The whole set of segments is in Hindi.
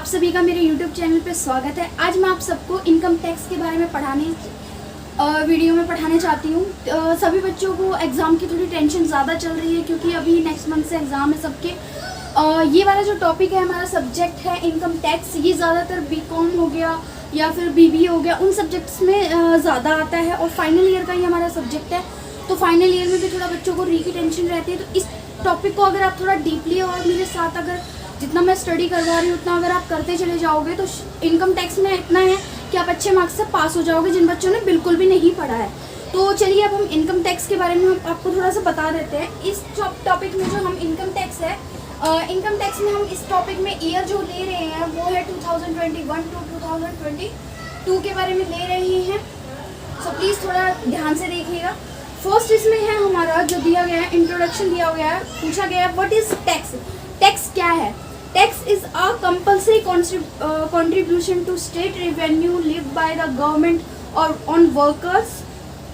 आप सभी का मेरे YouTube चैनल पे स्वागत है। आज मैं आप सबको इनकम टैक्स के बारे में वीडियो में पढ़ाने चाहती हूँ। सभी बच्चों को एग्ज़ाम की थोड़ी टेंशन ज़्यादा चल रही है क्योंकि अभी नेक्स्ट मंथ से एग्ज़ाम है सबके। ये वाला जो टॉपिक है, हमारा सब्जेक्ट है इनकम टैक्स। ये ज़्यादातर बीकॉम हो गया या फिर बीबीए हो गया, उन सब्जेक्ट्स में ज़्यादा आता है और फाइनल ईयर का ही हमारा सब्जेक्ट है। तो फाइनल ईयर में भी थोड़ा बच्चों को री की टेंशन रहती है। तो इस टॉपिक को अगर आप थोड़ा डीपली और मेरे साथ अगर जितना मैं स्टडी करवा रही हूँ उतना अगर आप करते चले जाओगे तो इनकम टैक्स में इतना है कि आप अच्छे मार्क्स से पास हो जाओगे, जिन बच्चों ने बिल्कुल भी नहीं पढ़ा है। तो चलिए अब हम इनकम टैक्स के बारे में आपको थोड़ा सा बता देते हैं। इस टॉपिक में जो हम इनकम टैक्स है, इनकम टैक्स में हम इस टॉपिक में ईयर जो ले रहे हैं वो है 2021 टू 2022 के बारे में ले रहे हैं। सो प्लीज़ थोड़ा ध्यान से देखिएगा। फर्स्ट इसमें है हमारा जो दिया गया है, इंट्रोडक्शन दिया गया है, पूछा गया है व्हाट इज टैक्स। टैक्स क्या है? Tax is a compulsory contribution to state revenue levied by the government or on workers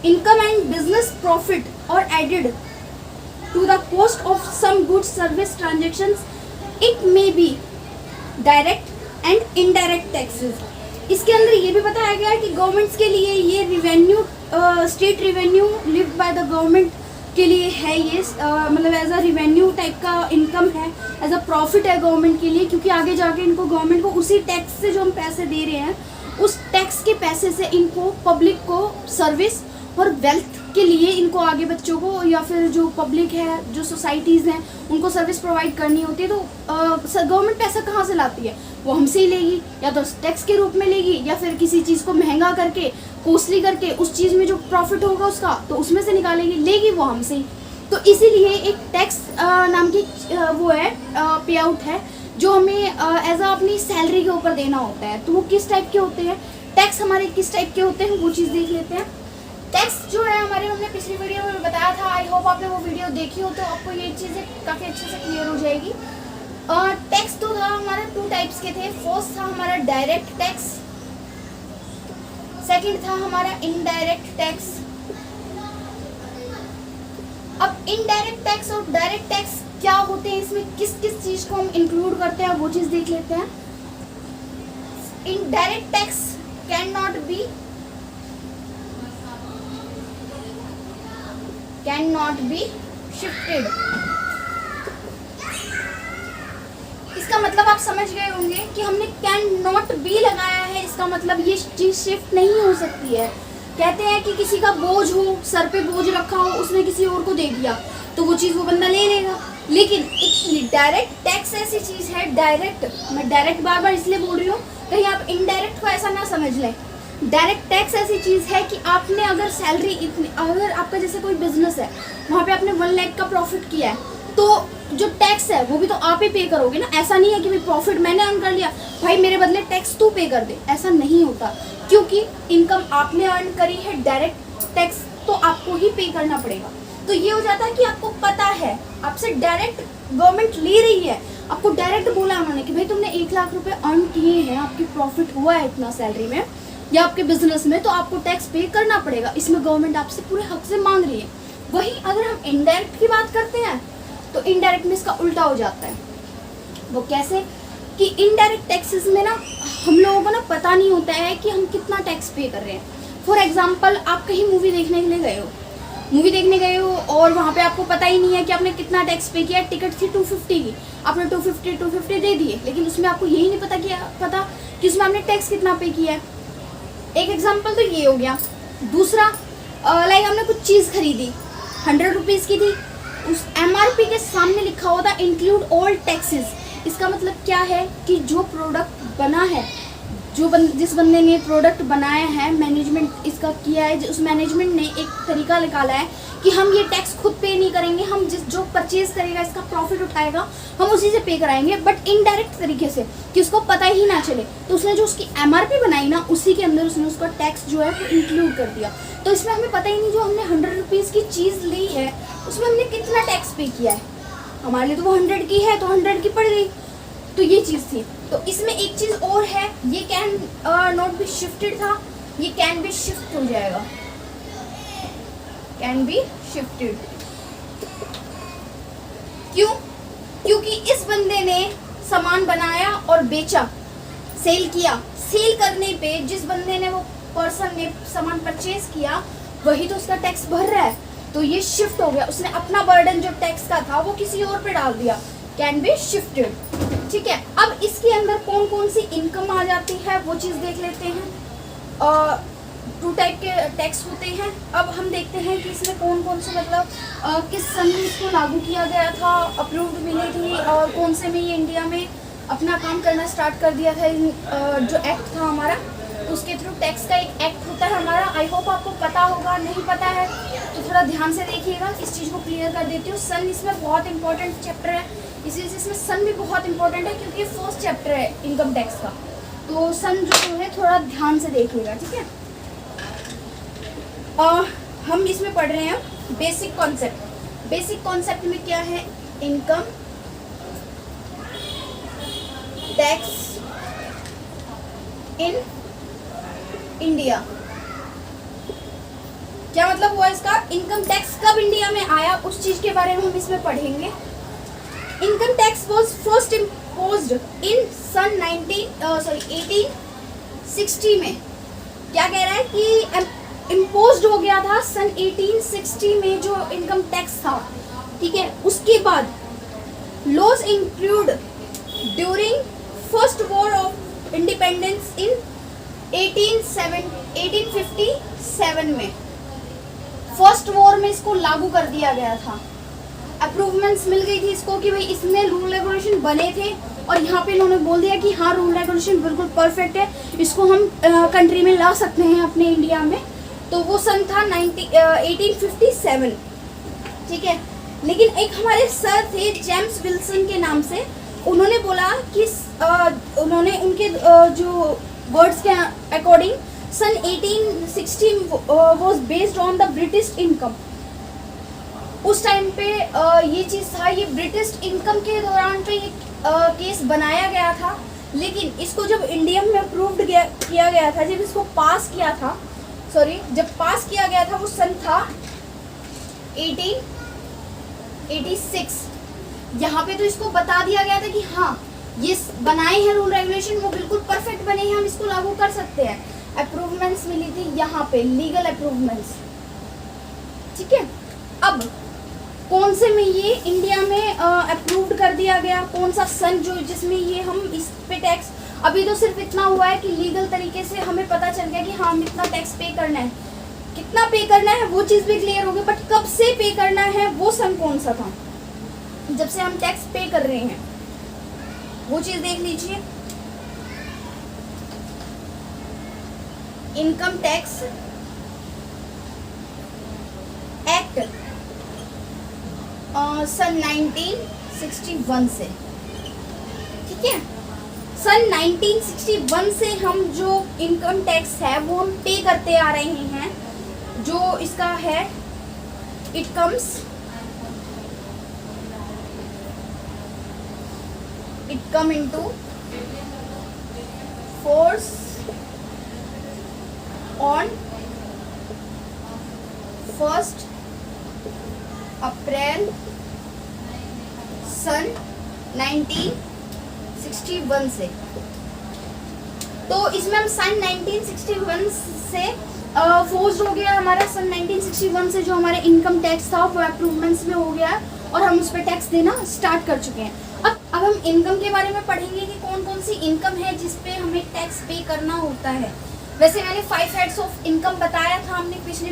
income and business profit or added to the cost of some goods service transactions. It may be direct and indirect taxes. इसके अंदर ये भी बताया गया है कि गवर्नमेंट्स के लिए ये revenue, state revenue lived by the government के लिए है। ये मतलब एज अ रिवेन्यू टाइप का इनकम है, एज अ प्रॉफिट है गवर्नमेंट के लिए, क्योंकि आगे जाके इनको गवर्नमेंट को उसी टैक्स से जो हम पैसे दे रहे हैं उस टैक्स के पैसे से इनको पब्लिक को सर्विस और वेल्थ के लिए इनको आगे बच्चों को या फिर जो पब्लिक है, जो सोसाइटीज़ हैं, उनको सर्विस प्रोवाइड करनी होती है। तो गवर्नमेंट पैसा कहाँ से लाती है? वो हमसे ही लेगी, या तो टैक्स के रूप में लेगी या फिर किसी चीज़ को महंगा करके, कॉस्टली करके, उस चीज़ में जो प्रॉफिट होगा उसका तो उसमें से निकालेगी, लेगी वो हमसे ही। तो इसीलिए एक टैक्स नाम की वो है, पे आउट है जो हमें एज अ अपनी सैलरी के ऊपर देना होता है। तो वो किस टाइप के होते हैं, टैक्स हमारे किस टाइप के होते हैं, वो चीज़ देख लेते हैं। टैक्स जो है हमारे, हमने पिछली वीडियो में बताया था, आई होप आपने वो वीडियो देखी हो तो आपको ये चीज़ें काफ़ी अच्छे से क्लियर हो जाएगी। टैक्स तो था हमारा 2 टाइप्स के थे। फर्स्ट था हमारा डायरेक्ट टैक्स, सेकंड था हमारा इनडायरेक्ट टैक्स। अब इनडायरेक्ट टैक्स और डायरेक्ट टैक्स क्या होते हैं, इसमें किस किस चीज को हम इंक्लूड करते हैं वो चीज देख लेते हैं। Indirect tax can not be shifted. इसका मतलब आप समझ गए होंगे कि हमने कैन नॉट बी लगाया है, इसका मतलब ये चीज शिफ्ट नहीं हो सकती है। कहते हैं कि किसी का बोझ हो, सर पे बोझ रखा हो, उसने किसी और को दे दिया तो वो चीज़ वो बंदा ले लेगा। लेकिन एक डायरेक्ट टैक्स ऐसी चीज़ है, डायरेक्ट, मैं डायरेक्ट बार बार इसलिए बोल रही हूँ कहीं आप इनडायरेक्ट को ऐसा ना समझ लें। डायरेक्ट टैक्स ऐसी चीज़ है कि आपने अगर सैलरी इतनी, अगर आपका जैसे कोई बिजनेस है वहाँ पे आपने 1 लाख का प्रॉफिट किया है तो जो टैक्स है वो भी तो आप ही पे करोगे ना। ऐसा नहीं है कि भाई प्रॉफिट मैंने अर्न कर लिया, भाई मेरे बदले टैक्स तू पे कर दे, ऐसा नहीं होता। क्योंकि इनकम आपने अर्न करी है, डायरेक्ट टैक्स तो आपको ही पे करना पड़ेगा। तो ये हो जाता है कि आपको पता है, आपसे डायरेक्ट गवर्नमेंट ले रही है, आपको डायरेक्ट बोला उन्होंने कि भाई तुमने 1 लाख रुपए अर्न किए हैं, आपकी प्रॉफिट हुआ है इतना सैलरी में या आपके बिजनेस में, तो आपको टैक्स पे करना पड़ेगा। इसमें गवर्नमेंट आपसे पूरे हक से मांग रही है। वहीं अगर हम इनडायरेक्ट की बात करते हैं तो इनडायरेक्ट में इसका उल्टा हो जाता है। वो कैसे कि इनडायरेक्ट टैक्सेस में ना हम लोगों को ना पता नहीं होता है कि हम कितना टैक्स पे कर रहे हैं। फॉर एग्जांपल, आप कहीं मूवी देखने के लिए गए हो और वहाँ पे आपको पता ही नहीं है कि आपने कितना टैक्स पे किया। टिकट थी 250 की, आपने 250 दे दिए, लेकिन उसमें आपको यही नहीं पता कि उसमें आपने टैक्स कितना पे किया है। एक एग्जाम्पल तो ये हो गया। दूसरा, लाइक हमने कुछ चीज़ खरीदी, 100 रुपीज़ की थी, उस MRP के सामने लिखा हुआ था इंक्लूड ऑल टैक्सेस। इसका मतलब क्या है कि जो प्रोडक्ट बना है, जिस बंदे ने प्रोडक्ट बनाया है, मैनेजमेंट इसका किया है, उस मैनेजमेंट ने एक तरीका निकाला है कि हम ये टैक्स खुद पे नहीं करेंगे, हम जो परचेज करेगा, इसका प्रॉफिट उठाएगा, हम उसी से पे कराएंगे, बट इनडायरेक्ट तरीके से कि उसको पता ही ना चले। तो उसने जो उसकी MRP बनाई ना, उसी के अंदर उसने उसका टैक्स जो है वो इंक्लूड कर दिया। तो इसमें हमें पता ही नहीं, जो हमने 100 रुपीज़ की चीज़ ली है उसमें हमने कितना टैक्स पे किया है। हमारे लिए तो वो 100 की है तो 100 की पड़ गई। तो ये चीज़ थी। तो इसमें एक चीज़ और है, ये कैन नॉट बी शिफ्टेड था, ये कैन बी शिफ्ट हो जाएगा, कैन बी शिफ्टेड। क्यों? क्योंकि इस बंदे ने सामान बनाया और बेचा, सेल किया, सेल करने पे जिस बंदे ने, वो पर्सन ने सामान परचेज किया, वही तो उसका टैक्स भर रहा है। तो ये शिफ्ट हो गया, उसने अपना बर्डन जो टैक्स का था वो किसी और पे डाल दिया, कैन बी शिफ्टेड। ठीक है, अब इसके अंदर कौन कौन सी इनकम आ जाती है वो चीज़ देख लेते हैं। 2 टाइप के टैक्स होते हैं। अब हम देखते हैं कि इसमें कौन कौन से, मतलब किस सन में इसको लागू किया गया था, अप्रूव्ड मिली थी, और कौन से में ये इंडिया में अपना काम करना स्टार्ट कर दिया था। जो एक्ट था हमारा, उसके थ्रू टैक्स का एक एक्ट होता है हमारा। आई होप आपको पता होगा, नहीं पता है तो थोड़ा ध्यान से देखिएगा, इस चीज़ को क्लियर कर देती हूँ। सन इसमें बहुत इंपॉर्टेंट चैप्टर है, इसी वजह से इसमें सन भी बहुत इंपॉर्टेंट है, क्योंकि फर्स्ट चैप्टर है इनकम टैक्स का। तो सन जो है थोड़ा ध्यान से देखिएगा, ठीक है। हम इसमें पढ़ रहे हैं बेसिक कॉन्सेप्ट। बेसिक कॉन्सेप्ट में क्या है, इनकम टैक्स इन इंडिया। क्या मतलब हुआ इसका, इनकम टैक्स कब इंडिया में आया उस चीज के बारे में हम इसमें पढ़ेंगे। Income tax was first imposed in सन 1860 में। क्या कह रहा है कि इम्पोज्ड हो गया था सन 1860 में जो इनकम टैक्स था, ठीक है। उसके बाद laws include during first war of independence in 1857 में, फर्स्ट वॉर में इसको लागू कर दिया गया था। अप्रूवमेंट्स मिल गई थी इसको कि भाई इसमें रूल रेगुलेशन बने थे, और यहाँ पे इन्होंने बोल दिया कि हाँ रूल रेगुलेशन बिल्कुल परफेक्ट है, इसको हम कंट्री में ला सकते हैं अपने इंडिया में। तो वो सन था 1857, ठीक है। लेकिन एक हमारे सर थे जेम्स विल्सन के नाम से, उन्होंने बोला कि उन्होंने उनके जो वर्ड्स के अकॉर्डिंग सन 1860 was based on the British income. उस टाइम पे ये चीज़ था, ये ब्रिटिश इनकम के दौरान पे ये केस बनाया गया था। लेकिन इसको जब इंडिया में अप्रूव्ड किया गया था, जब इसको पास किया था, जब पास किया गया था वो सन था 1886। यहाँ पे तो इसको बता दिया गया था कि हाँ ये बनाए हैं रूल रेगुलेशन, वो बिल्कुल परफेक्ट बने हैं, हम इसको लागू कर सकते हैं। अप्रूवमेंट्स मिली थी यहाँ पे, लीगल अप्रूवमेंट्स, ठीक है। अब कौन से में ये इंडिया में अप्रूव्ड कर दिया गया, कौन सा सन जो जिसमें ये हम इस पे टैक्स, अभी तो सिर्फ इतना हुआ है कि लीगल तरीके से हमें पता चल गया कि हाँ हम इतना टैक्स पे करना है, कितना पे करना है वो चीज़ भी क्लियर हो गई, बट कब से पे करना है वो सन कौन सा था जब से हम टैक्स पे कर रहे हैं, वो चीज़ देख लीजिए। इनकम टैक्स एक्ट सन 1961 से, ठीक है। सन 1961 से हम जो इनकम टैक्स है वो हम पे करते आ रहे हैं। जो इसका है it come into force on 1 अप्रैल सन 1961 से। तो इसमें हम सन 1961 से फोर्स्ड हो गया हमारा, सन 1961 से जो हमारे इनकम टैक्स था वो अप्रूवमेंट्स में हो गया और हम उस पर टैक्स देना स्टार्ट कर चुके हैं। अब हम इनकम के बारे में पढ़ेंगे कि कौन कौन सी इनकम है जिस पे हमें टैक्स पे करना होता है। वैसे मैंने 5 हेड्स ऑफ इनकम बताया था हमने पिछली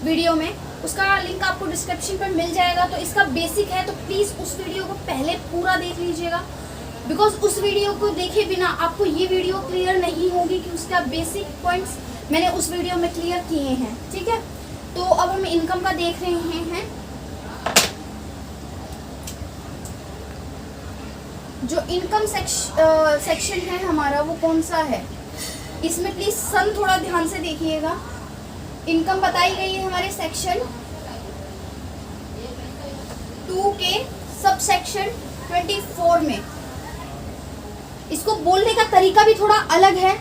वीडियो में, उसका लिंक आपको डिस्क्रिप्शन पर मिल जाएगा। तो इसका बेसिक है, तो प्लीज़ उस वीडियो को पहले पूरा देख लीजिएगा, बिकॉज उस वीडियो को देखे बिना आपको ये वीडियो क्लियर नहीं होगी कि उसका बेसिक पॉइंट्स मैंने उस वीडियो में क्लियर किए हैं, ठीक है। तो अब हम इनकम का देख रहे हैं। जो इनकम सेक्शन है हमारा वो कौन सा है, इसमें प्लीज सन थोड़ा ध्यान से देखिएगा। इनकम बताई गई है हमारे सेक्शन 2 के सब सेक्शन 24 में। इसको बोलने का तरीका भी थोड़ा अलग है।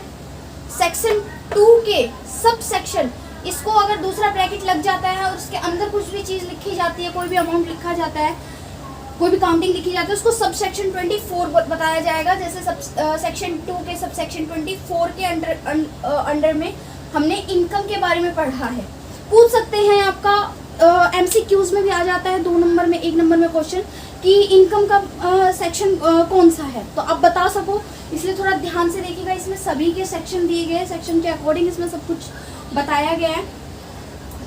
सेक्शन 2 के सब सेक्शन, इसको अगर दूसरा ब्रैकेट लग जाता है और उसके अंदर कुछ भी चीज़ लिखी जाती है, कोई भी अमाउंट लिखा जाता है, कोई भी काउंटिंग लिखी जाती है उसको सब सेक्शन 24 बताया जाएगा। जैसे सब सेक्शन 2 के सब सेक्शन 24 के अंडर में हमने इनकम के बारे में पढ़ा है। पूछ सकते हैं, आपका MCQs में भी आ जाता है 2 नंबर में 1 नंबर में क्वेश्चन कि इनकम का सेक्शन कौन सा है, तो आप बता सको, इसलिए थोड़ा ध्यान से देखिएगा। इसमें सभी के सेक्शन दिए गए, सेक्शन के अकॉर्डिंग इसमें सब कुछ बताया गया है।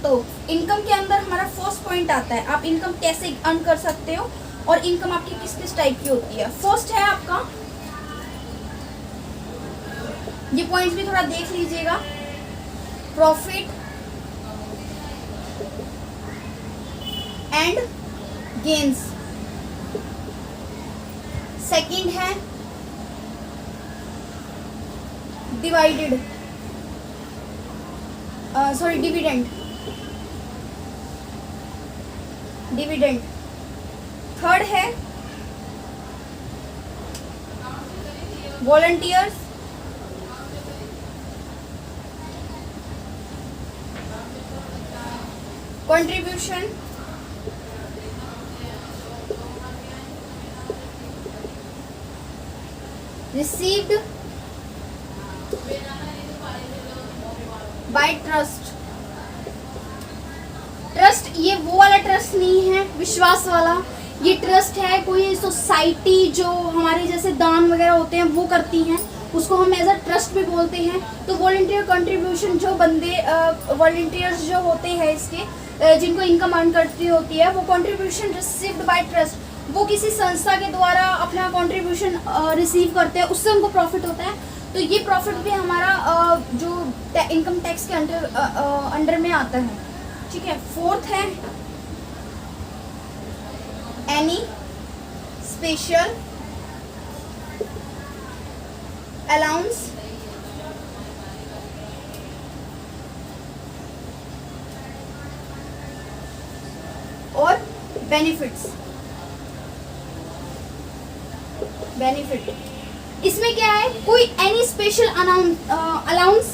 तो इनकम के अंदर हमारा फर्स्ट पॉइंट आता है, आप इनकम कैसे अर्न कर सकते हो और इनकम आपकी किस किस टाइप की होती है। फर्स्ट है आपका, ये पॉइंट्स भी थोड़ा देख लीजिएगा, प्रॉफिट एंड गेन्स। सेकंड है डिवाइडेड डिविडेंड। थर्ड है volunteers, contribution, received by trust. Trust ये वो वाला ट्रस्ट नहीं है विश्वास वाला, ये ट्रस्ट है कोई सोसाइटी जो हमारे जैसे दान वगैरह होते हैं वो करती हैं, उसको हम एज अ ट्रस्ट भी बोलते हैं। तो वॉलंटियर कंट्रीब्यूशन, जो बंदे वॉलंटियर्स जो होते हैं इसके जिनको इनकम अर्न करती होती है, वो कंट्रीब्यूशन रिसीव्ड बाय ट्रस्ट, वो किसी संस्था के द्वारा अपना कंट्रीब्यूशन रिसीव करते हैं, उससे उनको प्रॉफिट होता है। तो ये प्रॉफिट भी हमारा जो इनकम टैक्स के अंडर में आता है, ठीक है। फोर्थ है एनी स्पेशल अलाउंस और बेनिफिट। इसमें क्या है, कोई एनी स्पेशल अलाउंस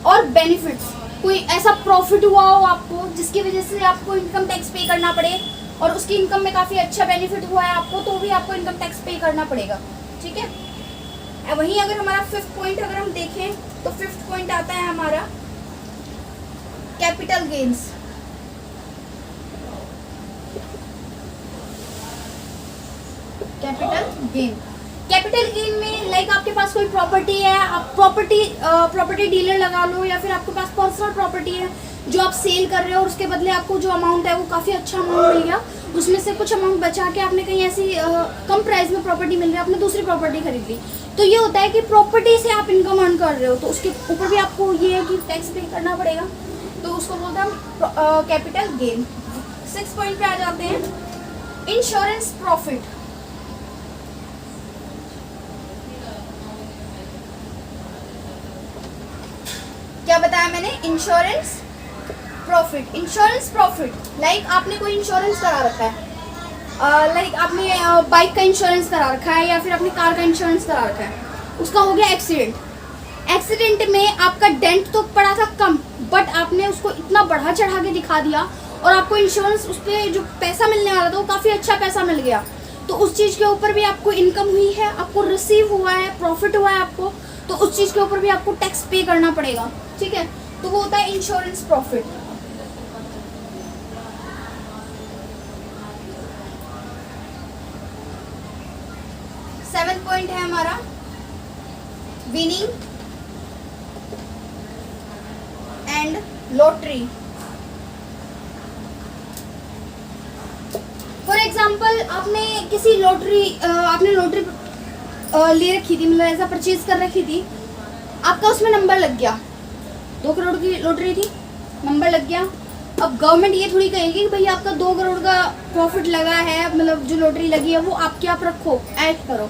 और बेनिफिट्स, कोई ऐसा प्रॉफिट हुआ हो आपको जिसकी वजह से आपको इनकम टैक्स पे करना पड़े और उसकी इनकम में काफ़ी अच्छा बेनिफिट हुआ है आपको, तो भी आपको इनकम टैक्स पे करना पड़ेगा, ठीक है। वहीं अगर हमारा फिफ्थ पॉइंट अगर हम देखें तो फिफ्थ पॉइंट आता है हमारा कैपिटल गेन्स। कैपिटल गेन में लाइक आपके पास कोई प्रॉपर्टी है, आप प्रॉपर्टी डीलर लगा लो, या फिर आपके पास पर्सनल प्रॉपर्टी है जो आप सेल कर रहे हो और उसके बदले आपको जो अमाउंट है वो काफ़ी अच्छा अमाउंट मिल गया, उसमें से कुछ अमाउंट बचा के आपने कहीं ऐसी कम प्राइस में प्रॉपर्टी मिल रही है, आपने दूसरी प्रॉपर्टी खरीद ली, तो ये होता है कि प्रॉपर्टी से आप इनकम अर्न कर रहे हो, तो उसके ऊपर भी आपको ये है कि टैक्स पे करना पड़ेगा, तो उसको बोलते हैं हम कैपिटल गेन। 6 पॉइंट पे आ जाते हैं, इंश्योरेंस प्रॉफिट। क्या बताया मैंने, इंश्योरेंस प्रॉफिट लाइक आपने कोई इंश्योरेंस करा रखा है, लाइक आपने बाइक का इंश्योरेंस करा रखा है या फिर अपनी कार का इंश्योरेंस करा रखा है, उसका हो गया एक्सीडेंट में आपका डेंट तो पड़ा था कम, बट आपने उसको इतना बढ़ा चढ़ा के दिखा दिया और आपको इंश्योरेंस उस पर जो पैसा मिलने वाला था वो काफ़ी अच्छा पैसा मिल गया, तो उस चीज़ के ऊपर भी आपको इनकम हुई है, आपको रिसीव हुआ है, प्रॉफिट हुआ है आपको, तो उस चीज़ के ऊपर भी आपको टैक्स पे करना पड़ेगा, ठीक है। तो वो होता है इंश्योरेंस प्रॉफिट। सेवेंथ पॉइंट है हमारा winning and lottery. For example आपने किसी लॉटरी ले रखी थी, मतलब ऐसा परचेज कर रखी थी, आपका उसमें नंबर लग गया, 2 करोड़ की लॉटरी थी, नंबर लग गया। अब गवर्नमेंट ये थोड़ी कहेगी कि भाई आपका 2 करोड़ का प्रॉफिट लगा है, मतलब जो लॉटरी लगी है वो आपके आप रखो, ऐड करो,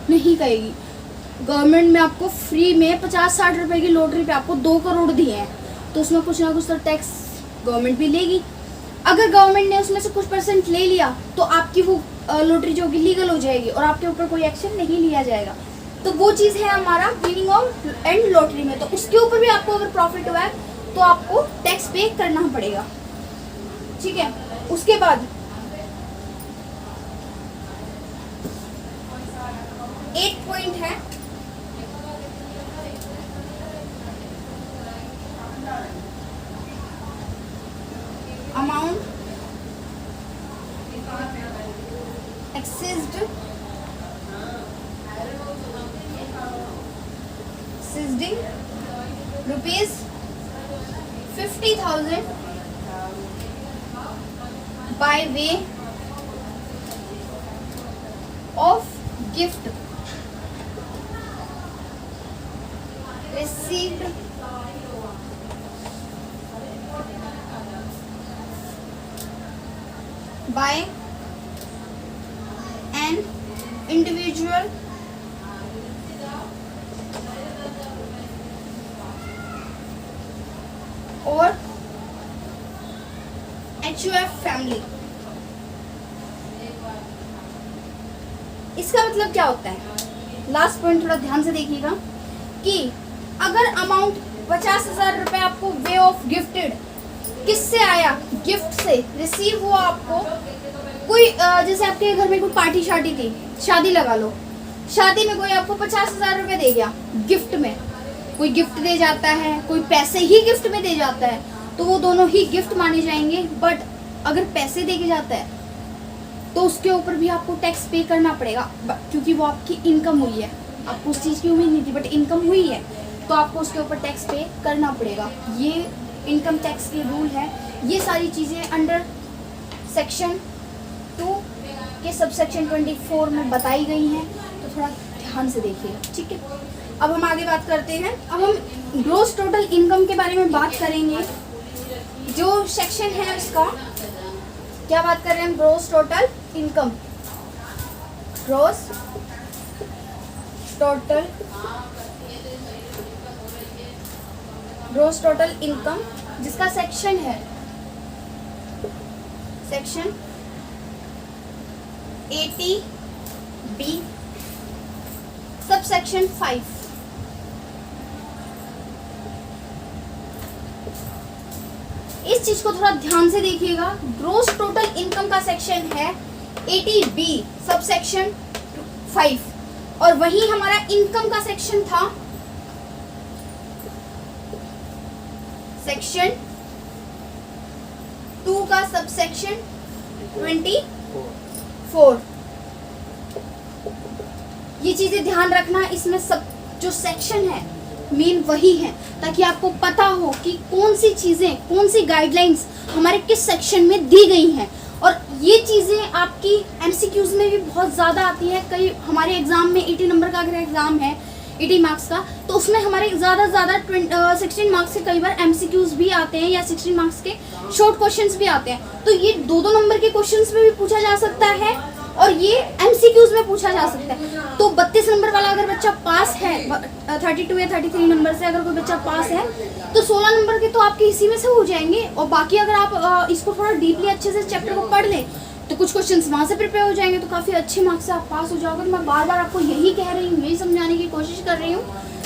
नहीं कहेगी। गवर्नमेंट में आपको फ्री में 50-60 रुपए की लॉटरी पे आपको 2 करोड़ दिए हैं, तो उसमें कुछ ना कुछ तो टैक्स गवर्नमेंट भी लेगी। अगर गवर्नमेंट ने उसमें से कुछ % ले लिया तो आपकी वो लॉटरी जो कि लीगल हो जाएगी और आपके ऊपर कोई एक्शन नहीं लिया जाएगा, तो वो चीज़ है हमारा विनिंग और एंड लॉटरी में, तो उसके ऊपर भी आपको अगर प्रॉफिट हुआ है तो आपको टैक्स पे करना पड़ेगा, ठीक है। उसके बाद 8 पॉइंट है। Amount accessed ₹50,000 by way of gift received by an individual or HUF family. इसका मतलब क्या होता है? लास्ट पॉइंट थोड़ा ध्यान से देखिएगा कि अगर अमाउंट 50,000 रुपए आपको वे ऑफ गिफ्टेड किससे आया, गिफ्ट से रिसीव हुआ आपको, कोई जैसे आपके घर में कोई पार्टी शादी थी, शादी लगा लो, शादी में कोई आपको 50,000 रुपए दे गया गिफ्ट में, कोई गिफ्ट दे जाता है, कोई पैसे ही गिफ्ट में दे जाता है, तो वो दोनों ही गिफ्ट माने जाएंगे। बट अगर पैसे दे के जाता है तो उसके ऊपर भी आपको टैक्स पे करना पड़ेगा, क्योंकि वो आपकी इनकम हुई है। आपको उस चीज़ की उम्मीद नहीं थी बट इनकम हुई है, तो आपको उसके ऊपर टैक्स पे करना पड़ेगा। ये इनकम टैक्स के रूल है। ये सारी चीज़ें अंडर सेक्शन 2 के सब सेक्शन 24 में बताई गई हैं, तो थोड़ा ध्यान से देखिएगा, ठीक है। अब हम आगे बात करते हैं। अब हम ग्रॉस टोटल इनकम के बारे में बात करेंगे। जो सेक्शन है उसका क्या बात कर रहे हैं हम? Gross total income. Gross total income जिसका सेक्शन है सेक्शन 80B सब सेक्शन 5। इस चीज को थोड़ा ध्यान से देखिएगा। ग्रॉस टोटल इनकम का सेक्शन है 80B सब सेक्शन 5, और वही हमारा इनकम का सेक्शन था सेक्शन 2 का सब सेक्शन 24। ये चीजें ध्यान रखना, इसमें सब जो सेक्शन है मेन वही है, ताकि आपको पता हो कि कौन सी चीजें, कौन सी गाइडलाइंस हमारे किस सेक्शन में दी गई हैं। और ये चीजें आपकी एमसीक्यूज में भी बहुत ज्यादा आती है। कई हमारे एग्जाम में 80 नंबर का अगर एग्जाम है 80 मार्क्स का, तो उसमें हमारे ज्यादा 16 मार्क्स के कई बार एमसीक्यूज भी आते हैं, या 16 मार्क्स के शॉर्ट क्वेश्चंस भी आते हैं। तो ये 2-2 नंबर के क्वेश्चंस में भी पूछा जा सकता है और ये एमसीक्यूज में पूछा जा सकता है। तो 32 नंबर वाला अगर बच्चा पास है, 32 या 33 नंबर से अगर कोई बच्चा पास है, तो 16 नंबर के तो आपके इसी में से हो जाएंगे। और बाकी अगर आप इसको थोड़ा डीपली अच्छे से चैप्टर को पढ़ लें तो कुछ क्वेश्चंस वहाँ से प्रिपेयर हो जाएंगे, तो काफ़ी अच्छे मार्क्स से आप पास हो जाओगे। मैं बार बार आपको यही कह रही हूँ, यही समझाने की कोशिश कर रही हूँ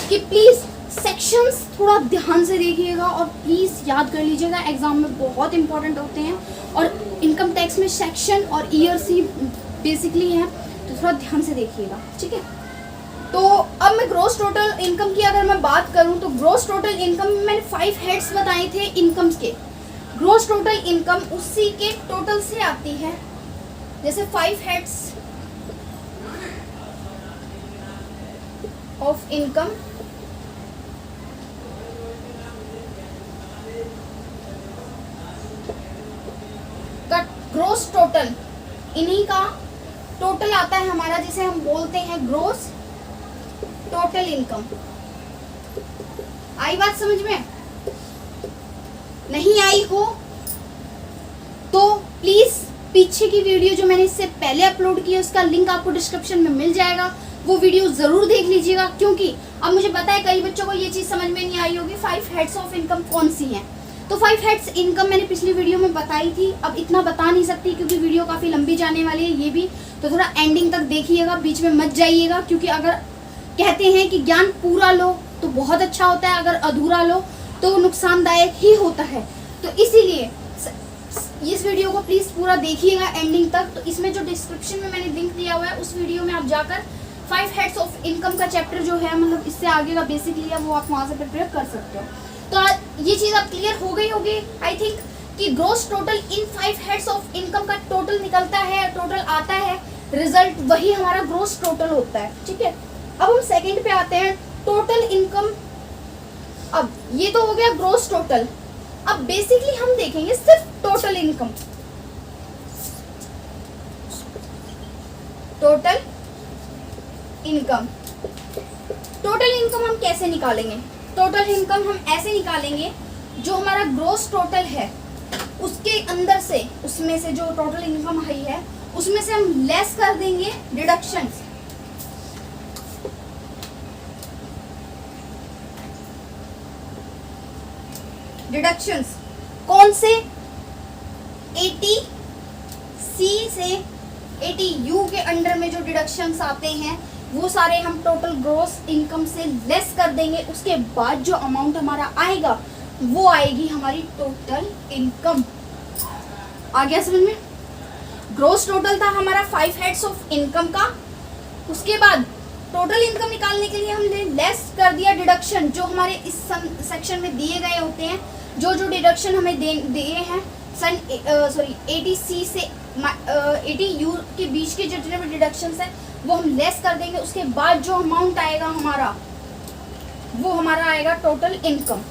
कि प्लीज़ सेक्शंस थोड़ा ध्यान से देखिएगा और प्लीज़ याद कर लीजिएगा, एग्जाम में बहुत इंपॉर्टेंट होते हैं। और इनकम टैक्स में सेक्शन और ईयर सी बेसिकली है, तो थोड़ा ध्यान से देखिएगा, ठीक है। तो अब मैं ग्रॉस टोटल इनकम की अगर मैं बात करूं तो ग्रॉस टोटल इनकम में मैंने 5 हेड्स बताए थे इनकम्स के। ग्रॉस टोटल इनकम उसी के टोटल से आती है, जैसे 5 हेड्स ऑफ इनकम का ग्रॉस टोटल, इन्हीं का टोटल आता है हमारा, जिसे हम बोलते हैं ग्रॉस टोटल इनकम। आई बात समझ में? नहीं आई हो तो प्लीज पीछे की वीडियो जो मैंने इससे पहले अपलोड की है उसका लिंक आपको डिस्क्रिप्शन में मिल जाएगा, वो वीडियो जरूर देख लीजिएगा। क्योंकि अब मुझे पता है कई बच्चों को ये चीज समझ में नहीं आई होगी 5 हेड्स ऑफ इनकम कौन सी है। तो 5 हेड्स इनकम मैंने पिछली वीडियो में बताई थी, अब इतना बता नहीं सकती क्योंकि वीडियो काफी लंबी जाने वाली है ये भी, तो थोड़ा एंडिंग तक देखिएगा, बीच में मत जाइएगा। क्योंकि अगर कहते हैं कि ज्ञान पूरा लो तो बहुत अच्छा होता है, अगर अधूरा लो तो नुकसानदायक ही होता है। तो इसीलिए इस वीडियो को प्लीज पूरा देखिएगा एंडिंग तक। तो इसमें जो डिस्क्रिप्शन में मैंने लिंक दिया हुआ है उस वीडियो में आप जाकर 5 हेड्स ऑफ इनकम का चैप्टर जो है, मतलब इससे आगे का बेसिक लिया, वो आप वहाँ से प्रिपेयर कर सकते हो। तो ये चीज़ अब क्लियर हो गई होगी आई थिंक, कि gross total in 5 heads of income का टोटल निकलता है, टोटल आता है, रिजल्ट वही हमारा ग्रॉस टोटल होता है। ठीक है, अब हम सेकंड पे आते हैं, टोटल इनकम। अब ये तो हो गया ग्रॉस टोटल। अब बेसिकली हम देखेंगे सिर्फ total income. Total income, total income हम कैसे निकालेंगे? टोटल इनकम हम ऐसे निकालेंगे, जो हमारा ग्रॉस टोटल है उसके अंदर से, उसमें से जो टोटल इनकम है उसमें से हम लेस कर देंगे डिडक्शंस। डिडक्शंस कौन से? 80C से 80U के अंडर में जो डिडक्शंस आते हैं वो सारे हम टोटल ग्रॉस इनकम से लेस कर देंगे। उसके बाद जो अमाउंट हमारा आएगा वो आएगी हमारी टोटल इनकम। आ गया समझ में? ग्रॉस टोटल था हमारा 5 हेड्स ऑफ इनकम का। उसके बाद टोटल इनकम निकालने के लिए हमने लेस कर दिया डिडक्शन, जो हमारे इस सेक्शन में दिए गए होते हैं, जो जो डिडक्शन हमें दिए हैं 80C से 80U के बीच के जितने भी डिडक्शंस हैं वो हम लेस कर देंगे। उसके बाद जो अमाउंट आएगा हमारा, वो हमारा आएगा टोटल इनकम।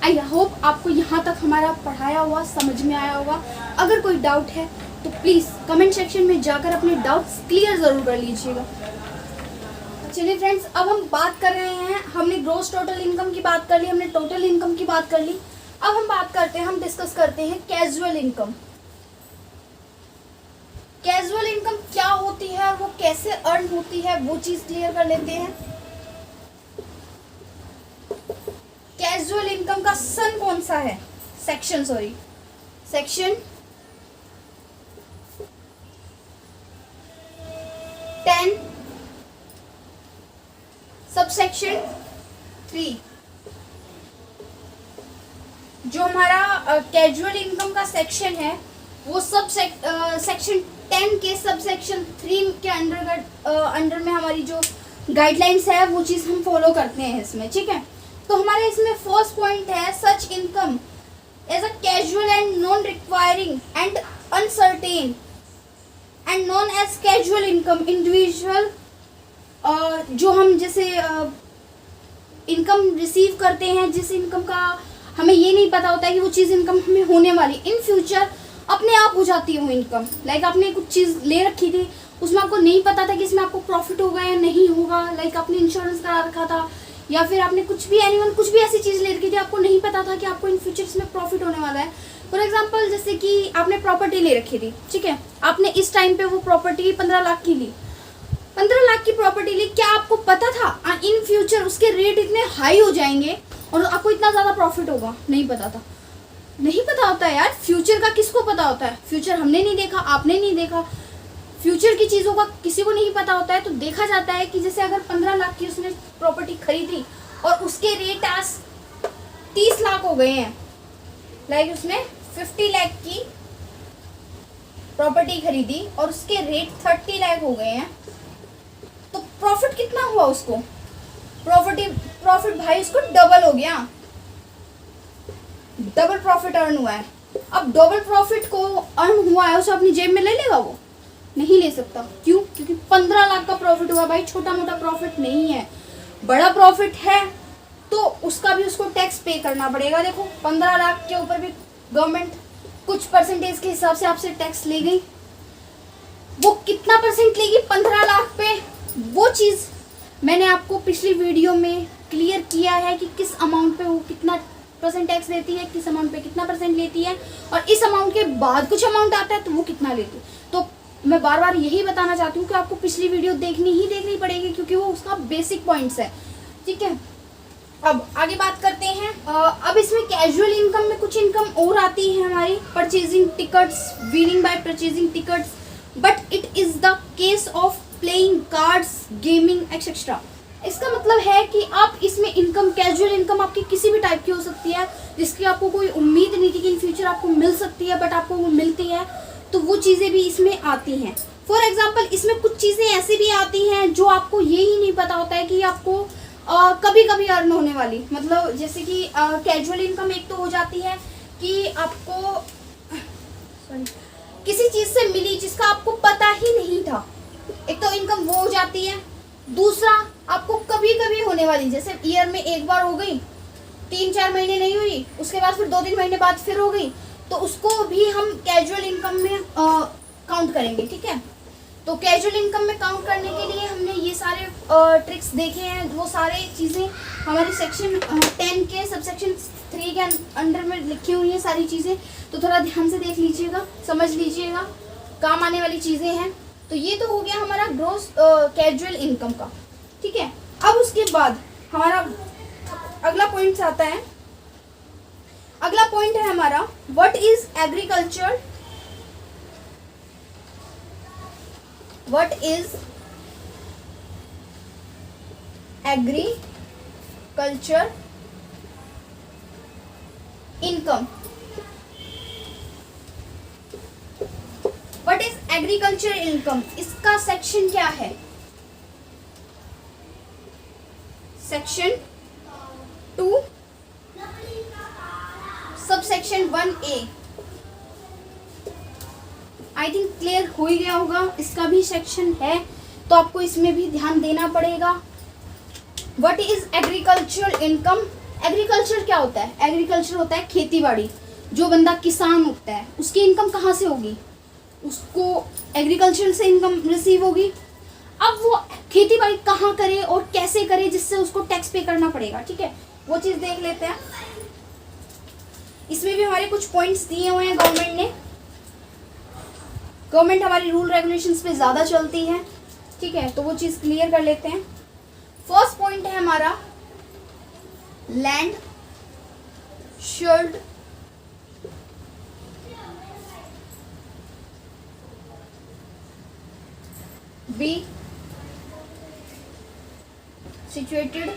आई होप आपको यहाँ तक हमारा पढ़ाया हुआ समझ में आया होगा। अगर कोई डाउट है तो प्लीज़ कमेंट सेक्शन में जाकर अपने डाउट्स क्लियर ज़रूर कर लीजिएगा। चलिए फ्रेंड्स, अब हम बात कर रहे हैं, हमने ग्रॉस टोटल इनकम की बात कर ली, हमने टोटल इनकम की बात कर ली। अब हम बात करते हैं, हम डिस्कस करते हैं कैजुअल इनकम। कैजुअल इनकम क्या होती है, वो कैसे अर्न होती है, वो चीज़ क्लियर कर लेते हैं। कैजुअल इनकम का सन कौन सा है? Section 10 subsection 3। जो हमारा कैजुअल इनकम का सेक्शन है वो सेक्शन 10 के सबसेक्शन 3 के अंडर में हमारी जो गाइडलाइंस है वो चीज़ हम फॉलो करते हैं इसमें। ठीक है, तो हमारे इसमें फर्स्ट पॉइंट है, such income as a casual and non requiring and uncertain and non as casual income individual, जो हम जैसे इनकम रिसीव करते हैं, जिस इनकम का हमें ये नहीं पता होता है कि वो चीज़ इनकम हमें होने वाली, इन फ्यूचर अपने आप हो जाती है वो इनकम। लाइक आपने कुछ चीज़ ले रखी थी, उसमें आपको नहीं पता था कि इसमें आपको प्रॉफिट होगा या नहीं होगा। लाइक आपने इंश्योरेंस करा रखा था, या फिर आपने कुछ भी कुछ भी ऐसी चीज़ ले रखी थी, आपको नहीं पता था कि आपको इन फ्यूचर इसमें प्रॉफिट होने वाला है। फॉर एग्जाम्पल, जैसे कि आपने प्रॉपर्टी ले रखी थी, ठीक है, आपने इस टाइम पे वो प्रॉपर्टी 15 लाख की ली, 15 लाख की प्रॉपर्टी ली। क्या आपको पता था इन फ्यूचर उसके रेट इतने हाई हो जाएंगे और आपको इतना ज़्यादा प्रॉफिट होगा? नहीं पता था। नहीं पता होता है यार, फ्यूचर का किसको पता होता है? फ्यूचर हमने नहीं देखा, आपने नहीं देखा, फ्यूचर की चीज़ों का किसी को नहीं पता होता है। तो देखा जाता है कि जैसे अगर 15 लाख की उसने प्रॉपर्टी खरीदी और उसके रेट आज 30 लाख हो गए हैं, लाइक उसने 50 लाख की प्रॉपर्टी खरीदी और उसके रेट 30 लाख हो गए हैं, तो प्रॉफिट कितना हुआ उसको? प्रॉफिट भाई उसको डबल हो गया, डबल प्रॉफिट अर्न हुआ है। अब डबल प्रॉफिट को अर्न हुआ है, उसे अपनी जेब में ले लेगा? वो नहीं ले सकता। क्यों? क्योंकि 15 लाख का प्रॉफिट हुआ भाई, छोटा मोटा प्रॉफिट नहीं है, बड़ा प्रॉफिट है, तो उसका भी उसको टैक्स पे करना पड़ेगा। देखो 15 लाख के ऊपर भी गवर्नमेंट कुछ परसेंटेज के हिसाब से आपसे टैक्स ले गई। वो कितना परसेंट लेगी 15 लाख पे, वो चीज़ मैंने आपको पिछली वीडियो में क्लियर किया है कि किस अमाउंट पे वो कितना परसेंट टैक्स लेती है, किस अमाउंट पे कितना परसेंट लेती है, और इस अमाउंट के बाद कुछ अमाउंट आता है तो वो कितना लेती है। तो मैं बार बार यही बताना चाहती हूँ कि आपको पिछली वीडियो देखनी पड़ेगी, क्योंकि वो उसका बेसिक पॉइंट्स है। ठीक है, अब आगे बात करते हैं। अब इसमें कैजुअल इनकम में कुछ इनकम और आती है हमारी, purchasing tickets, winning bye purchasing tickets, but it is the case of playing cards, gaming etcetera. इसका मतलब है कि आप इसमें इनकम, कैजुअल इनकम आपकी किसी भी टाइप की हो सकती है, जिसकी आपको कोई उम्मीद नहीं थी कि इन फ्यूचर आपको मिल सकती है, बट आपको वो मिलती है, तो वो चीज़ें भी इसमें आती हैं। फॉर एग्जाम्पल इसमें कुछ चीज़ें ऐसी भी आती हैं जो आपको ये ही नहीं पता होता है कि आपको कभी कभी अर्न होने वाली, मतलब जैसे कि कैजुअल इनकम एक तो हो जाती है कि आपको किसी चीज़ से मिली जिसका आपको पता ही नहीं था, एक तो इनकम वो हो जाती है। दूसरा आपको कभी कभी होने वाली, जैसे ईयर में एक बार हो गई, 3-4 महीने नहीं हुई, उसके बाद फिर 2-3 महीने बाद फिर हो गई, तो उसको भी हम कैजुअल इनकम में काउंट करेंगे, ठीक है। तो कैजुअल इनकम में काउंट करने के लिए हमने ये सारे ट्रिक्स देखे हैं, वो सारे चीज़ें हमारी सेक्शन 10 के सबसेक्शन 3 के अंडर में लिखी हुई हैं सारी चीज़ें, तो थोड़ा ध्यान से देख लीजिएगा, समझ लीजिएगा, काम आने वाली चीज़ें हैं। तो ये तो हो गया हमारा ग्रॉस कैजुअल इनकम का, ठीक है। अब उसके बाद हमारा अगला पॉइंट आता है, अगला पॉइंट है हमारा what is agriculture, what is agriculture income, what is agriculture income, इसका सेक्शन क्या है, section 2 subsection 1A। I think clear हो ही गया होगा, इसका भी सेक्शन है तो आपको इसमें भी ध्यान देना पड़ेगा। What is agriculture income, agriculture क्या होता है, एग्रीकल्चर होता है खेती बाड़ी, जो बंदा किसान होता है उसकी इनकम कहाँ से होगी, उसको एग्रीकल्चर से इनकम रिसीव होगी। अब वो खेती बाड़ी कहाँ करे और कैसे करे जिससे उसको टैक्स पे करना पड़ेगा, ठीक है, वो चीज़ देख लेते हैं। इसमें भी हमारे कुछ पॉइंट्स दिए हुए हैं गवर्नमेंट ने, गवर्नमेंट हमारी रूल रेगुलेशंस पे ज़्यादा चलती है, ठीक है, तो वो चीज़ क्लियर कर लेते हैं। फर्स्ट पॉइंट है हमारा land should be situated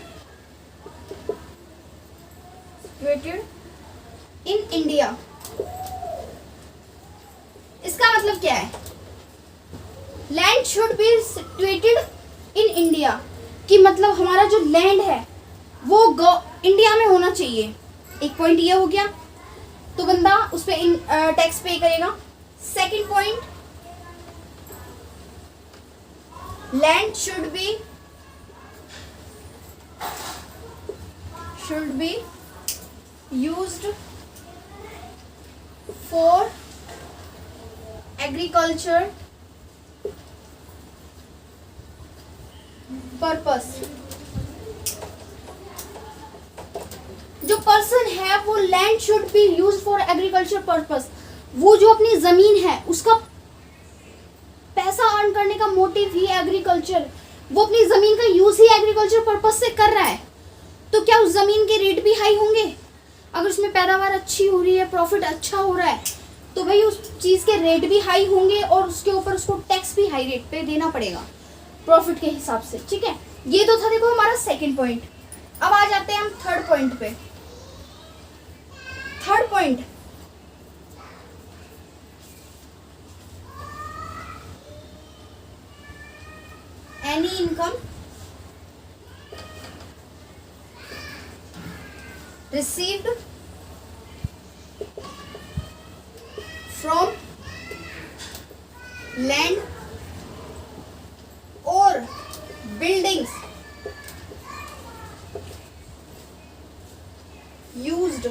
in India। इसका मतलब क्या है, land should be situated in India, कि मतलब हमारा जो लैंड है वो इंडिया में होना चाहिए। एक पॉइंट ये हो गया, तो बंदा उस पर टैक्स पे करेगा। Second point, land should be used for agriculture purpose। जो पर्सन है वो land should be use for agriculture purpose, वो जो अपनी जमीन है उसका पैसा अर्न करने का मोटिव ही एग्रीकल्चर, वो अपनी जमीन का यूज ही एग्रीकल्चर पर्पस से कर रहा है, तो क्या उस जमीन के रेट भी हाई होंगे? अगर उसमें पैदावार अच्छी हो रही है, प्रॉफिट अच्छा हो रहा है, तो भाई उस चीज़ के रेट भी हाई होंगे और उसके ऊपर उसको टैक्स भी हाई रेट पे देना पड़ेगा प्रॉफिट के हिसाब से, ठीक है। ये तो था देखो हमारा सेकंड पॉइंट। अब आ जाते हैं हम थर्ड पॉइंट पे। Third point, any income received from land or buildings used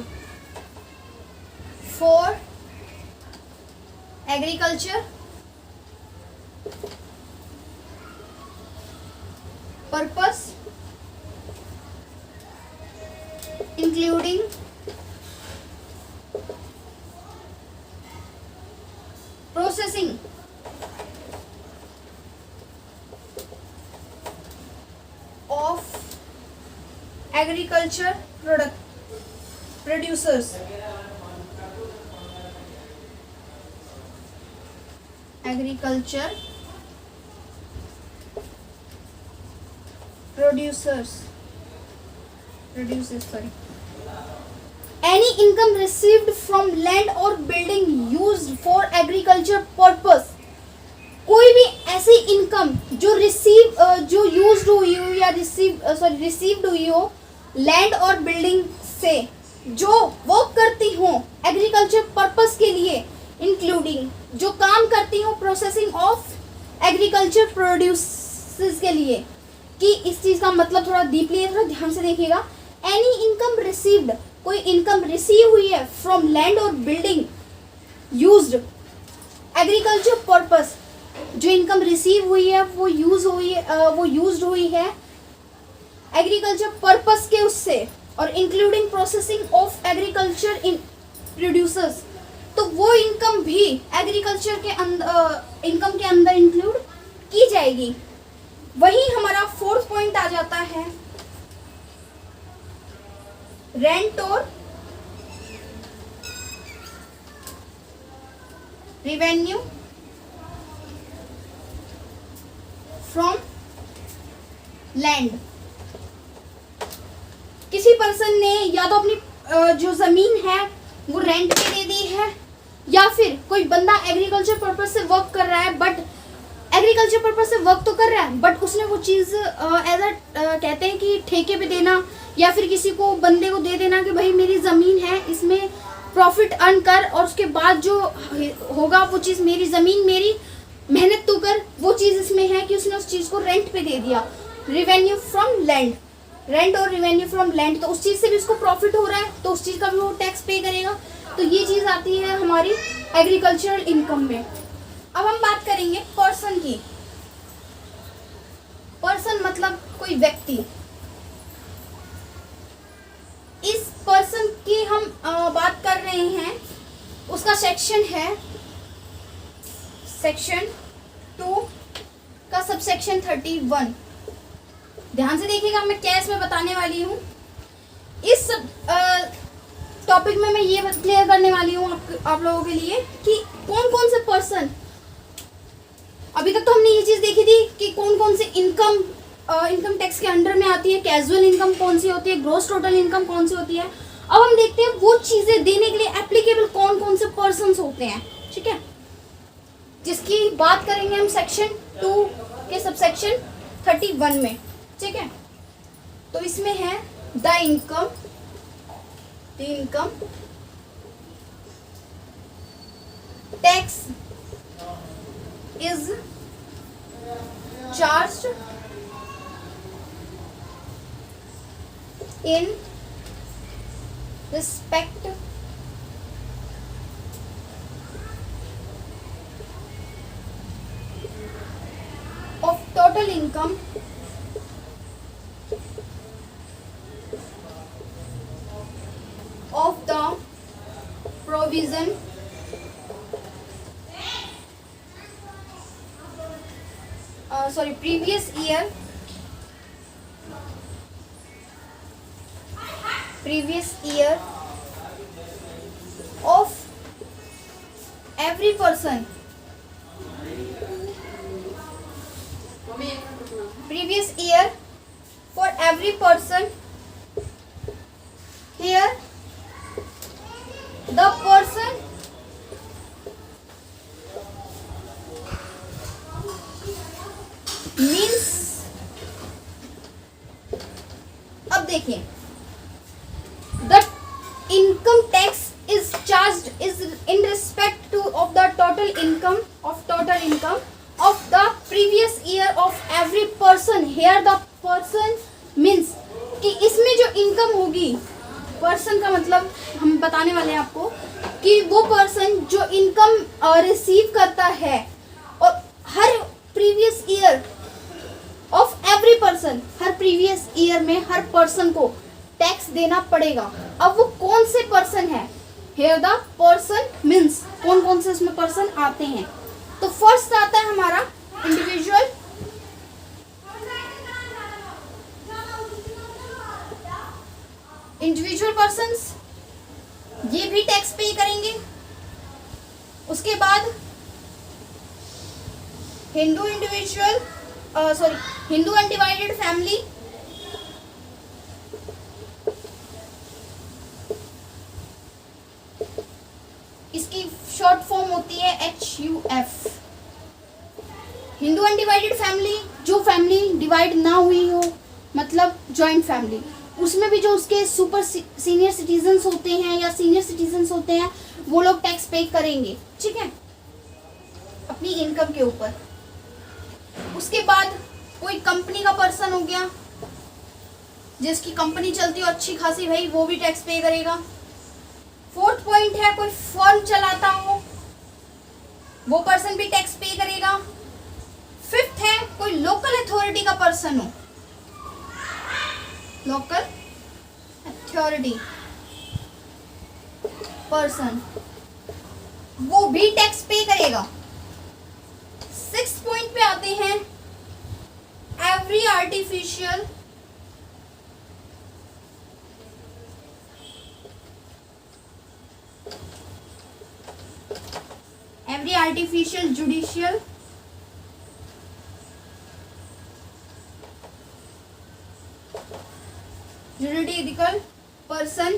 for agriculture purpose including processing of agriculture producers, agriculture producers sorry, any income received from land or building used for agriculture purpose, कोई भी रिसीव्ड हुई हो लैंड और बिल्डिंग से, जो वर्क करती हो एग्रीकल्चर पर्पस के लिए, इंक्लूडिंग जो काम करती हो प्रोसेसिंग ऑफ एग्रीकल्चर प्रोड्यूसेस के लिए। कि इस चीज़ का मतलब थोड़ा डीपली है, थोड़ा ध्यान से देखिएगा। एनी इनकम रिसीव्ड, कोई इनकम रिसीव हुई है फ्रॉम लैंड और बिल्डिंग यूज्ड एग्रीकल्चर पर्पस, जो इनकम रिसीव हुई है वो यूज्ड हुई है एग्रीकल्चर पर्पस के उससे, और including processing of agriculture in producers, तो वो इनकम भी एग्रीकल्चर के अंदर इनकम के अंदर इंक्लूड की जाएगी। वही हमारा फोर्थ पॉइंट आ जाता है रेंट और रेवेन्यू फ्रॉम लैंड। किसी पर्सन ने या तो अपनी जो जमीन है वो रेंट पे दे दी है, या फिर कोई बंदा एग्रीकल्चर पर्पज से वर्क कर रहा है, बट एग्रीकल्चर पर्पज से वर्क तो कर रहा है बट उसने वो चीज़ एज अ कहते हैं कि ठेके पे देना, या फिर किसी को बंदे को दे देना कि भाई मेरी ज़मीन है इसमें प्रॉफिट अर्न कर, और उसके बाद जो होगा वो चीज़ मेरी ज़मीन मेरी, मेहनत तू कर, वो चीज़ इसमें है कि उसने उस चीज़ को रेंट पे दे दिया। रेवेन्यू फ्रॉम लैंड, रेंट और रेवेन्यू फ्रॉम लैंड, तो उस चीज़ से भी उसको प्रॉफिट हो रहा है तो उस चीज़ का भी वो टैक्स पे करेगा। तो ये चीज़ आती है हमारी एग्रीकल्चरल इनकम में। अब हम बात करेंगे पर्सन की। पर्सन मतलब कोई व्यक्ति। इस पर्सन की हम बात कर रहे हैं, उसका सेक्शन है सेक्शन 2 का सबसेक्शन 31। ध्यान से देखिएगा मैं क्या इसमें बताने वाली हूँ। इस टॉपिक में मैं ये क्लियर करने वाली हूँ आप लोगों के लिए कि कौन कौन से पर्सन, अभी तक तो हमने ये चीज़ देखी थी कि कौन कौन से इनकम टैक्स के अंडर में आती है, कैजुअल इनकम कौन सी होती है, ग्रॉस टोटल इनकम कौन सी होती है। अब हम देखते हैं वो चीज़ें देने के लिए एप्लीकेबल कौन कौन से पर्सन्स होते हैं, ठीक है, जिसकी बात करेंगे हम सेक्शन 2 के सबसेक्शन 31 में, ठीक है। तो इसमें है the income tax is charged in respect of total income of the provision previous year of every person, previous year for every person. Here the person means, अब देखिए, the income tax is charged is in respect to of the total income of the previous year of every person. Here the person means कि इसमें जो इनकम होगी, पर्सन का मतलब हम बताने वाले हैं आपको कि वो पर्सन जो इनकम रिसीव करता है, और हर previous year of every person, हर प्रीवियस ईयर में हर पर्सन को टैक्स देना पड़ेगा। अब वो कौन से पर्सन है, हियर द पर्सन मीन्स कौन कौन से इसमें पर्सन आते हैं। तो फर्स्ट आता है हमारा इंडिविजुअल, पर्सन्स, ये भी टैक्स पे करेंगे। उसके बाद हिंदू अनडिवाइडेड फैमिली, इसकी शॉर्ट फॉर्म होती है HUF। हिंदू अनडिवाइडेड फैमिली, जो फैमिली डिवाइड ना हुई हो, मतलब जॉइंट फैमिली, उसमें भी जो उसके सुपर सीनियर सिटीजन्स होते हैं या सीनियर सिटीजन्स होते हैं वो लोग टैक्स पे करेंगे, ठीक है, अपनी इनकम के ऊपर। उसके बाद कोई कंपनी का पर्सन हो गया, जिसकी कंपनी चलती हो अच्छी खासी भाई, वो भी टैक्स पे करेगा। फोर्थ पॉइंट है कोई फर्म चलाता हो, वो पर्सन भी टैक्स पे करेगा। फिफ्थ है कोई लोकल अथॉरिटी का पर्सन हो, लोकल अथॉरिटी पर्सन, वो भी टैक्स पे करेगा। सिक्स पॉइंट पे आते हैं every artificial judicial juridical person,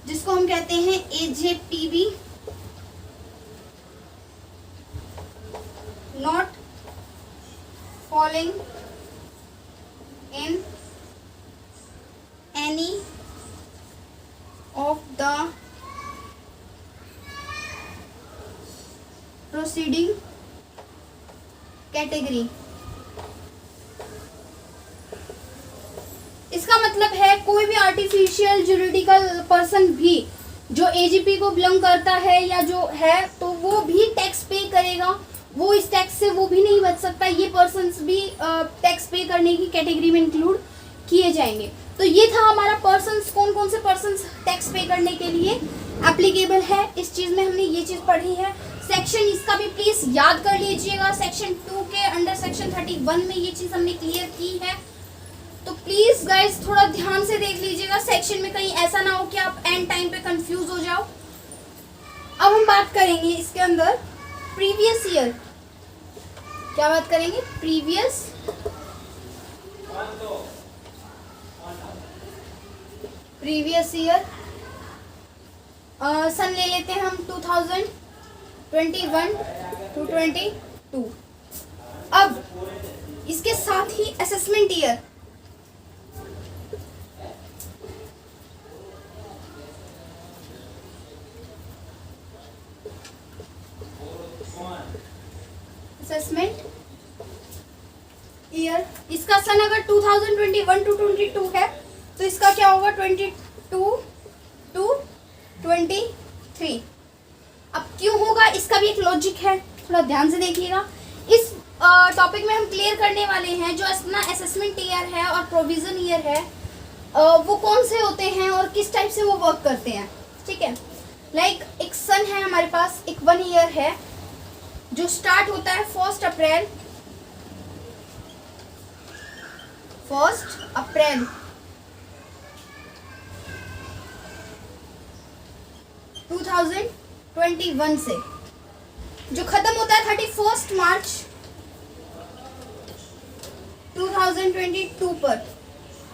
जिसको हम कहते हैं AJPB, not following in any of the proceeding category. इसका मतलब है कोई भी आर्टिफिशियल जुरिडिकल पर्सन भी जो AGP को बिलोंग करता है या जो है, तो वो भी टैक्स पे करेगा। वो इस टैक्स से वो भी नहीं बच सकता, ये पर्सन्स भी टैक्स पे करने की कैटेगरी में इंक्लूड किए जाएंगे। तो ये था हमारा पर्सन्स, कौन कौन से पर्सन्स टैक्स पे करने के लिए एप्लीकेबल है। इस चीज में हमने ये चीज पढ़ी है। सेक्शन इसका भी प्लीज याद कर लीजिएगा, सेक्शन 2 के अंडर सेक्शन 31 में ये चीज हमने क्लियर की है। तो प्लीज गाइस थोड़ा ध्यान से देख लीजिएगा, सेक्शन में कहीं ऐसा ना हो कि आप एंड टाइम पे कंफ्यूज हो जाओ। अब हम बात करेंगे इसके अंदर प्रीवियस ईयर। क्या बात करेंगे? Previous year. सन ले लेते हैं हम 2021 to 22। अब इसके साथ ही असेसमेंट ईयर, इसका सन अगर 2021 to 22 है तो इसका क्या होगा 22 to 23। अब क्यों होगा, इसका भी एक लॉजिक है, थोड़ा ध्यान से देखिएगा। इस टॉपिक में हम क्लियर करने वाले हैं जो अपना असेसमेंट ईयर है और प्रोविजन ईयर है, वो कौन से होते हैं और किस टाइप से वो वर्क करते हैं, ठीक है। लाइक एक सन है हमारे पास, एक 1 ईयर है जो स्टार्ट होता है 1 अप्रैल 2021 से, जो खत्म होता है 31 मार्च 2022 पर।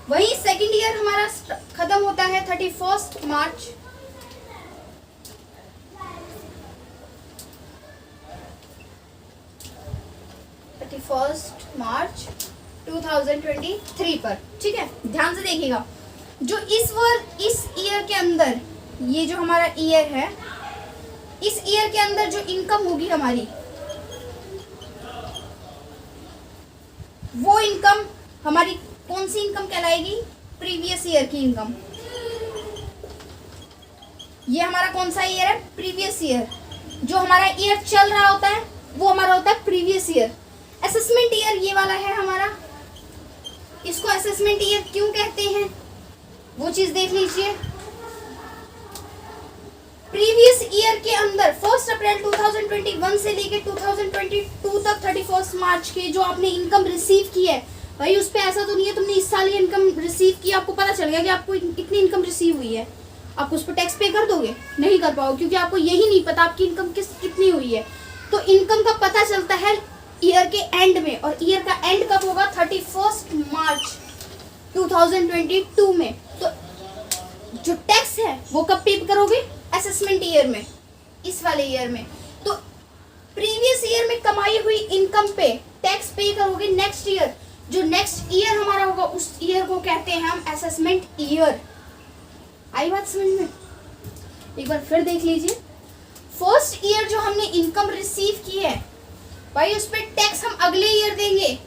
वही सेकेंड ईयर हमारा खत्म होता है 31 मार्च 2023 पर, ठीक है। ध्यान से देखिएगा, जो इस ईयर के अंदर, ये जो हमारा ईयर है, इस ईयर के अंदर जो इनकम होगी हमारी, वो इनकम हमारी कौन सी इनकम कहलाएगी? प्रीवियस ईयर की इनकम। ये हमारा कौन सा ईयर है? Previous year. जो हमारा ईयर चल रहा होता है वो हमारा होता है प्रीवियस ईयर। असेसमेंट ईयर ये वाला है हमारा, इसको असेसमेंट ईयर क्यों कहते हैं वो चीज देख लीजिए। प्रीवियस ईयर के अंदर 1 अप्रैल 2021 से लेके 2022 तक 31 मार्च के जो आपने इनकम रिसीव की है, भाई उस पे ऐसा तो नहीं है तुमने इस साल ये इनकम रिसीव की, आपको पता चल गया कि आपको कितनी इनकम रिसीव हुई है, आप उस पर टैक्स पे कर दोगे? नहीं कर पाओगे, क्योंकि आपको यही नहीं पता आपकी इनकम कितनी हुई है। तो इनकम का पता चलता है ईयर के एंड में, और ईयर का एंड कब होगा? 31 मार्च 2022 में। तो जो टैक्स है वो कब पे करोगे? असेसमेंट ईयर में, इस वाले ईयर में। तो प्रीवियस ईयर में कमाई हुई इनकम पे टैक्स पे करोगे नेक्स्ट ईयर, जो नेक्स्ट ईयर हमारा होगा उस ईयर को कहते हैं हम असेसमेंट ईयर। आई बात समझ में? एक बार फिर देख लीजिए, फर्स्ट ईयर जो हमने इनकम रिसीव की है भाई उस पर टैक्स हम अगले ईयर देंगे,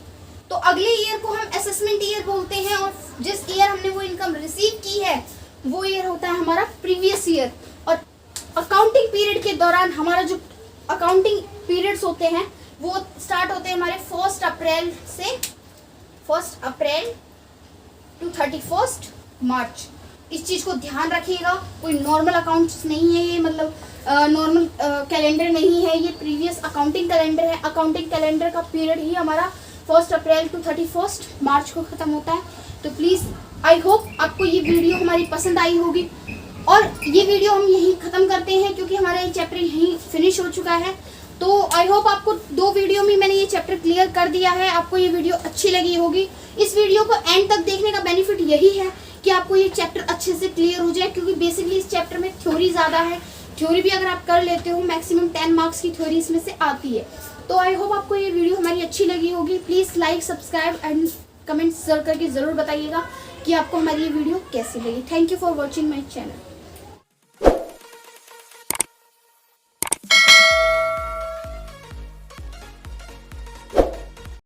तो अगले ईयर को हम असेसमेंट ईयर बोलते हैं, और जिस ईयर हमने वो इनकम रिसीव की है वो ईयर होता है हमारा प्रीवियस ईयर। और अकाउंटिंग पीरियड के दौरान हमारा जो अकाउंटिंग पीरियड्स होते हैं वो स्टार्ट होते हैं हमारे 1 अप्रैल से 1 अप्रैल टू 31 मार्च। इस चीज़ को ध्यान रखिएगा, कोई नॉर्मल अकाउंट्स नहीं है ये, मतलब नॉर्मल कैलेंडर नहीं है ये, प्रीवियस अकाउंटिंग कैलेंडर है। अकाउंटिंग कैलेंडर का पीरियड ही हमारा 1 अप्रैल टू 31 मार्च को ख़त्म होता है। तो प्लीज़ आई होप आपको ये वीडियो हमारी पसंद आई होगी, और ये वीडियो हम यहीं ख़त्म करते हैं क्योंकि हमारा ये चैप्टर यहीं फिनिश हो चुका है। तो आई होप आपको 2 वीडियो में मैंने ये चैप्टर क्लियर कर दिया है, आपको ये वीडियो अच्छी लगी होगी। इस वीडियो को एंड तक देखने का बेनिफिट यही है कि आपको ये चैप्टर अच्छे से क्लियर हो जाए, क्योंकि बेसिकली इस चैप्टर में थ्योरी ज़्यादा है। थ्योरी भी अगर आप कर लेते हो मैक्सिमम 10 मार्क्स की थ्योरी इसमें से आती है। तो आई होप आपको ये वीडियो हमारी अच्छी लगी होगी। Please like, subscribe and comment करके ज़रूर बताइएगा कि आपको हमारी ये वीडियो कैसी लगी। Thank you for watching my channel.